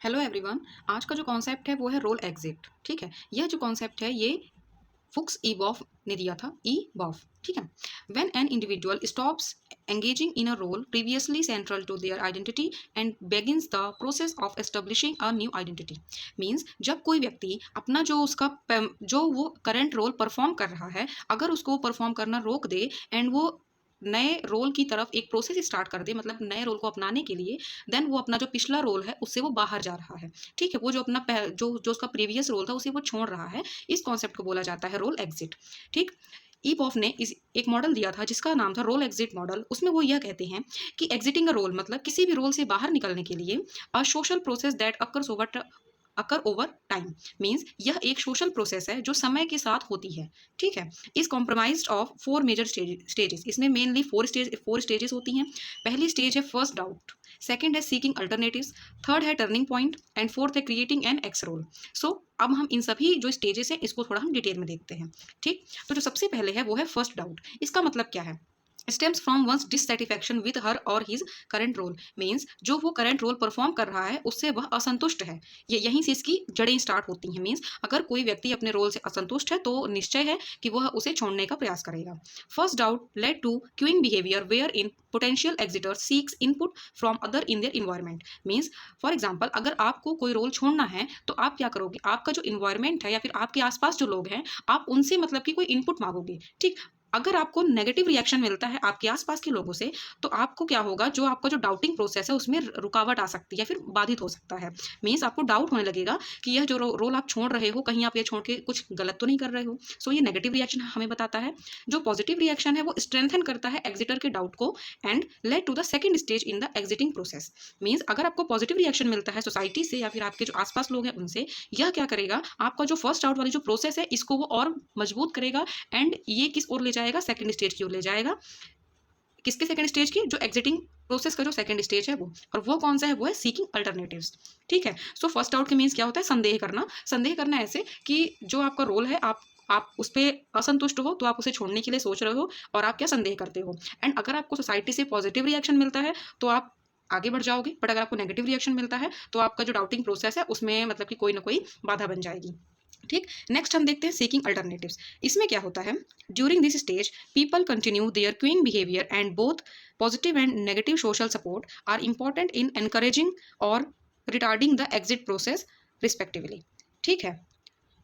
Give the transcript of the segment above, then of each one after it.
Hello everyone. आज का जो कॉन्सेप्ट है वो है रोल एग्जिट। ठीक है, यह जो कॉन्सेप्ट है ये फुक्स ई बॉफ ने दिया था। ई बॉफ, ठीक है। When an individual stops engaging in a role previously central to their identity and begins the process of establishing a new identity means जब कोई व्यक्ति अपना जो वो करंट रोल परफॉर्म कर रहा है, अगर उसको परफॉर्म करना रोक दे एंड वो नए रोल की तरफ एक प्रोसेस स्टार्ट कर दे, मतलब नए रोल को अपनाने के लिए, देन वो अपना जो पिछला रोल है उससे वो बाहर जा रहा है। ठीक है, वो जो अपना जो जो उसका प्रीवियस रोल था उसे वो छोड़ रहा है। इस कॉन्सेप्ट को बोला जाता है रोल एग्जिट। ठीक, ईपॉफ ने इस एक मॉडल दिया था जिसका नाम था रोल एग्जिट मॉडल। उसमें वो यह कहते हैं कि एग्जिटिंग अ रोल मतलब किसी भी रोल से बाहर निकलने के लिए a social process that occur over time means यह एक सोशल प्रोसेस है जो समय के साथ होती है। ठीक है, is compromise of four major stages. इसमें मेनली फोर स्टेजेस होती हैं। पहली स्टेज है फर्स्ट डाउट, सेकंड है सीकिंग अल्टरनेटिव्स, थर्ड है टर्निंग पॉइंट एंड फोर्थ है creating an ex role. So अब हम इन सभी जो स्टेजेस हैं इसको थोड़ा हम डिटेल में देखते हैं। ठीक, तो जो सबसे पहले है वो है फर्स्ट डाउट। इसका मतलब क्या है? Stems from once dissatisfaction with her or his current role means जो वो करंट रोल परफॉर्म कर रहा है उससे वह असंतुष्ट है। ये यहीं से इसकी जड़ें स्टार्ट होती हैं। मीन्स अगर कोई व्यक्ति अपने रोल से असंतुष्ट है तो निश्चय है कि वह उसे छोड़ने का प्रयास करेगा। First doubt led to cueing behaviour where in potential exiter seeks input from other in their environment means for example अगर आपको कोई रोल छोड़ना है तो आप क्या करोगे? आपका जो इन्वायरमेंट है या फिर आपके आसपास जो लोग हैं आप उनसे मतलब कि कोई इनपुट मांगोगे। ठीक, अगर आपको नेगेटिव रिएक्शन मिलता है आपके आसपास के लोगों से तो आपको क्या होगा, जो आपका जो डाउटिंग प्रोसेस है उसमें रुकावट आ सकती है, फिर बाधित हो सकता है। मीन्स आपको डाउट होने लगेगा कि यह जो रोल आप छोड़ रहे हो कहीं आप ये छोड़ के कुछ गलत तो नहीं कर रहे हो। सो ये नेगेटिव रिएक्शन हमें बताता है। जो पॉजिटिव रिएक्शन है वो स्ट्रेंथन करता है एग्जिटर के डाउट को and led to the second stage in the exiting process. Means अगर आपको पॉजिटिव रिएक्शन मिलता है सोसाइटी से या फिर आपके जो आसपास लोग हैं उनसे, यह क्या करेगा, आपका जो फर्स्ट डाउट वाली जो प्रोसेस है इसको वो और मजबूत करेगा एंड ये किस ओर ले जाएगा? सेकंड स्टेज की ओर ले जाएगा। किसके सेकंड स्टेज की? जो एग्जिटिंग प्रोसेस का जो सेकंड स्टेज है वो, और वो कौन सा है? वो है सीकिंग अल्टरनेटिव्स। ठीक है, सो फर्स्ट डाउट के मीन्स क्या होता है? संदेह करना। संदेह करना ऐसे कि जो आपका रोल है आप उस पर असंतुष्ट हो तो आप उसे छोड़ने के लिए सोच रहे हो और आप क्या संदेह करते हो। एंड अगर आपको सोसाइटी से पॉजिटिव रिएक्शन मिलता है तो आप आगे बढ़ जाओगे, बट अगर आपको नेगेटिव रिएक्शन मिलता है तो आपका जो डाउटिंग प्रोसेस है उसमें मतलब कि कोई ना कोई बाधा बन जाएगी। ठीक, नेक्स्ट हम देखते हैं सीकिंग अल्टरनेटिव्स। इसमें क्या होता है? During this stage people continue their cueing behaviour and both positive and negative social support are important in encouraging और retarding the exit process respectively. ठीक है,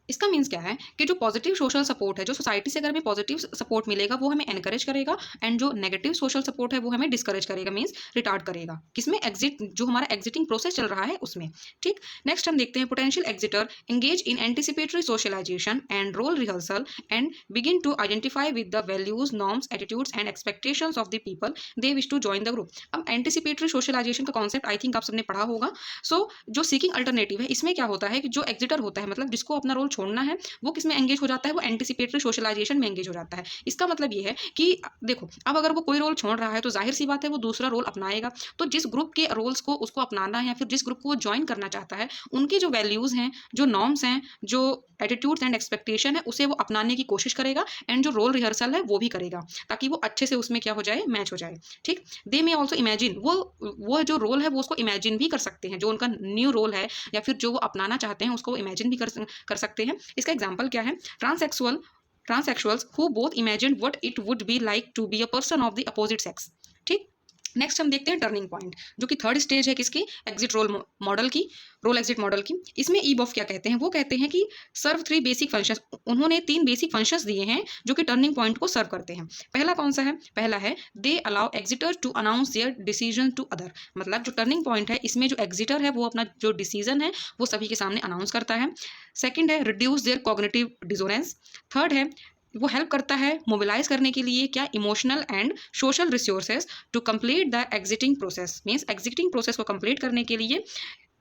इसका मीन्स क्या है कि जो पॉजिटिव सोशल सपोर्ट है, जो सोसाइटी से अगर हमें पॉजिटिव सपोर्ट मिलेगा वो हमें एनकरेज करेगा एंड जो नेगेटिव सोशल सपोर्ट है वो हमें डिस्करेज करेगा, मीन्स रिटार्ड करेगा। किसमें? एग्जिट, जो हमारा एग्जिटिंग प्रोसेस चल रहा है उसमें। ठीक, नेक्स्ट हम देखते हैं potential exiter engage in anticipatory socialisation and role rehearsal and begin to identify with the values norms attitudes and expectations of the people they wish to join the group. अब anticipatory socialisation का concept I think आप सबने पढ़ा होगा। सो जो seeking alternative है इसमें क्या होता है कि जो एग्जिटर होता है, मतलब जिसको अपना रोल छोड़ना है, वो किसमें एंगेज हो जाता है? वो एंटिसिपेटरी सोशलाइजेशन में एंगेज हो जाता है। इसका मतलब ये है कि देखो, अब अगर वो कोई रोल छोड़ रहा है तो जाहिर सी बात है वो दूसरा रोल अपनाएगा। तो जिस ग्रुप के रोल्स को उसको अपनाना है या फिर जिस ग्रुप को वो ज्वाइन करना चाहता है, उनकी जो वैल्यूज हैं, जो नॉर्म्स हैं, जो एटीट्यूड्स एंड एक्सपेक्टेशन है उसे वो अपनाने की कोशिश करेगा एंड जो रोल रिहर्सल है वो भी करेगा ताकि वो अच्छे से उसमें क्या हो जाए? मैच हो जाए। ठीक, दे मे ऑल्सो इमेजिन, वो जो रोल है वो उसको इमेजिन भी कर सकते हैं, जो उनका न्यू रोल है या फिर जो वो अपनाना चाहते हैं उसको इमेजिन भी कर सकते हैं। इसका एग्जाम्पल क्या है? Transsexuals who both imagine what it would be like to be a person of the opposite sex. ठीक, नेक्स्ट हम देखते हैं टर्निंग पॉइंट, जो कि थर्ड स्टेज है किसकी? एग्जिट रोल एग्जिट मॉडल की। इसमें ई बॉफ क्या कहते हैं? वो कहते हैं कि सर्व थ्री बेसिक फंक्शंस। उन्होंने 3 बेसिक फंक्शंस दिए हैं जो कि टर्निंग पॉइंट को सर्व करते हैं। पहला कौन सा है? पहला है they allow exiter to announce their decision to other. मतलब जो टर्निंग पॉइंट है इसमें जो एग्जिटर है वो अपना जो डिसीजन है वो सभी के सामने अनाउंस करता है। सेकेंड है reduce there cognitive dissonance. Third है वो हेल्प करता है मोबिलाइज करने के लिए क्या? Emotional and social resources to complete the exiting process. Means exiting process को कंप्लीट करने के लिए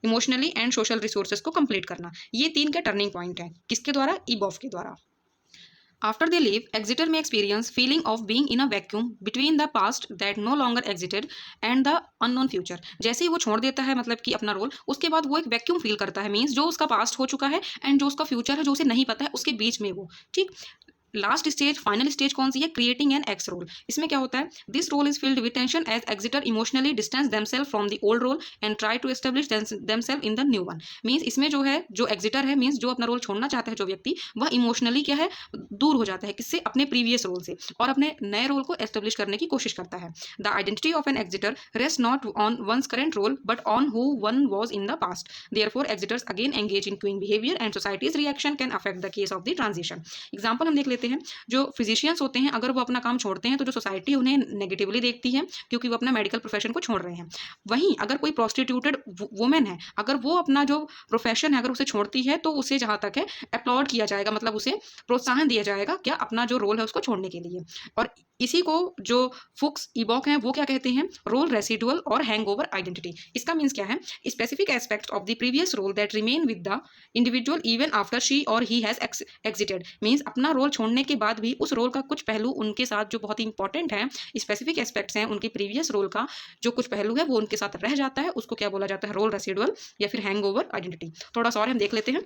इमोशनली एंड सोशल रिसोर्सेज को कंप्लीट करना। ये 3 के टर्निंग पॉइंट है। किसके द्वारा? ई बॉफ के द्वारा। After they leave, exiter may experience feeling of being in a vacuum between the past that no longer existed and the unknown future। जैसे ही वो छोड़ देता है मतलब कि अपना रोल, उसके बाद वो एक वैक्यूम फील करता है। मीन्स जो उसका पास्ट हो चुका है एंड जो उसका फ्यूचर है जो उसे नहीं पता है उसके बीच में वो। ठीक, लास्ट स्टेज, फाइनल स्टेज कौन सी है? Creating an ex role. इसमें क्या होता है? This role is filled with tension as exiter emotionally distance themselves from the old role and try to establish themselves in the new one. Means इसमें जो है, जो एग्जिटर है, मीन्स जो अपना रोल छोड़ना चाहता है जो व्यक्ति, वह इमोशनली क्या है, दूर हो जाता है किससे? अपने प्रीवियस रोल से, और अपने नए रोल को एस्टेब्लिश करने की कोशिश करता है। The identity of an exiter rest not on one's current role but on who one was in the past. Therefore exiters again engage in cueing behaviour and society's reaction can affect the case of the transition. Example हम देख लेते हैं। जो physicians होते हैं, अगर वो अपना काम छोड़ते हैं तो जो सोसाइटी उन्हें नेगेटिवली देखती है क्योंकि वो अपना मेडिकल प्रोफेशन को छोड़ रहे हैं। वहीं अगर कोई प्रोस्टिट्यूटेड वुमेन है, अगर वो अपना जो प्रोफेशन है अगर उसे छोड़ती है तो उसे जहाँ तक है अपलॉड किया जाएगा, मतलब उसे प्रोत्साहन दिया जाएगा क्या? अपना जो रोल है उसको छोड़ने के लिए। और इसी को जो फुक्स इबॉक हैं वो क्या कहते हैं? Role residual or hangover identity. इसका मीन्स क्या है? Specific aspects of the previous role that remain with the individual even after she or he has exited. Means अपना रोल छोड़ने के बाद भी उस रोल का कुछ पहलू उनके साथ जो बहुत ही इंपॉर्टेंट है, स्पेसिफिक एस्पेक्ट्स हैं उनके प्रीवियस रोल का, जो कुछ पहलू है वो उनके साथ रह जाता है, उसको क्या बोला जाता है? रोल रेसिडुअल या फिर हैंगओवर आइडेंटिटी। थोड़ा सा और हम देख लेते हैं।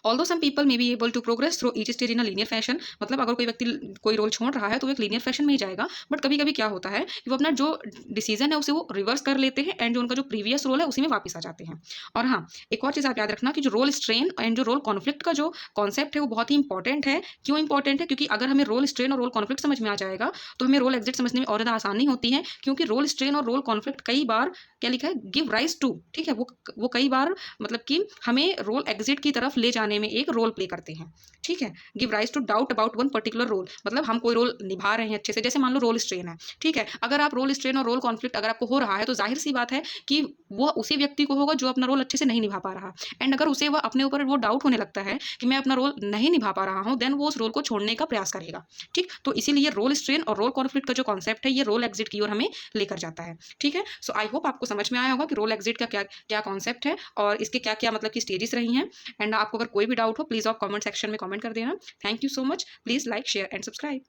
Although some people may be able to progress through each stage in a linear fashion, मतलब अगर कोई व्यक्ति कोई रोल छोड़ रहा है तो वो एक लीनियर फैशन में ही जाएगा, बट कभी कभी क्या होता है कि वो अपना जो डिसीजन है उसे वो रिवर्स कर लेते हैं एंड जो उनका जो प्रीवियस रोल है उसी में वापस आ जाते हैं। और हाँ, एक और चीज़ आप याद रखना कि जो रोल स्ट्रेन एंड जो रोल कॉन्फ्लिक्ट का जो कॉन्सेप्ट है वो बहुत ही इंपॉर्टेंट है। क्यों इंपॉर्टेंट है? क्योंकि अगर हमें रोल स्ट्रेन और रोल कॉन्फ्लिक्ट समझ में आ जाएगा तो हमें रोल एग्जिट समझने में और ज़्यादा आसानी होती है, क्योंकि रोल स्ट्रेन और रोल कॉन्फ्लिक्ट कई बार क्या लिखा है? गिव राइज टू, ठीक है, वो कई बार मतलब कि हमें रोल एग्जिट की तरफ ले जाने में एक रोल प्ले करते हैं, ठीक है। Give rise to doubt about one particular role, मतलब हम कोई रोल निभा रहे हैं अच्छे से, जैसे मान लो रोल स्ट्रेन है, ठीक है। अगर आप रोल स्ट्रेन और रोल कॉन्फ्लिक्ट अगर आपको हो रहा है तो जाहिर सी बात है कि वो उसी व्यक्ति को होगा जो अपना रोल अच्छे से नहीं निभा पा रहा, एंड अगर उसे वह अपने ऊपर वो डाउट होने लगता है कि मैं अपना रोल नहीं निभा पा रहा हूँ, देन वो उस रोल को छोड़ने का प्रयास करेगा, ठीक। तो इसीलिए रोल स्ट्रेन और रोल कॉन्फ्लिक्ट का जो कॉन्सेप्ट है ये रोल एग्जिट की ओर हमें लेकर जाता है, ठीक है। सो आई होप आपको समझ में आया होगा कि रोल एग्जिट का क्या क्या कॉन्सेप्ट है और इसके क्या क्या मतलब की स्टेजेस रही हैं। एंड आपको अगर कोई भी डाउट हो प्लीज़ आप कमेंट सेक्शन में कमेंट कर देना। Thank you so much. Please like, share and subscribe.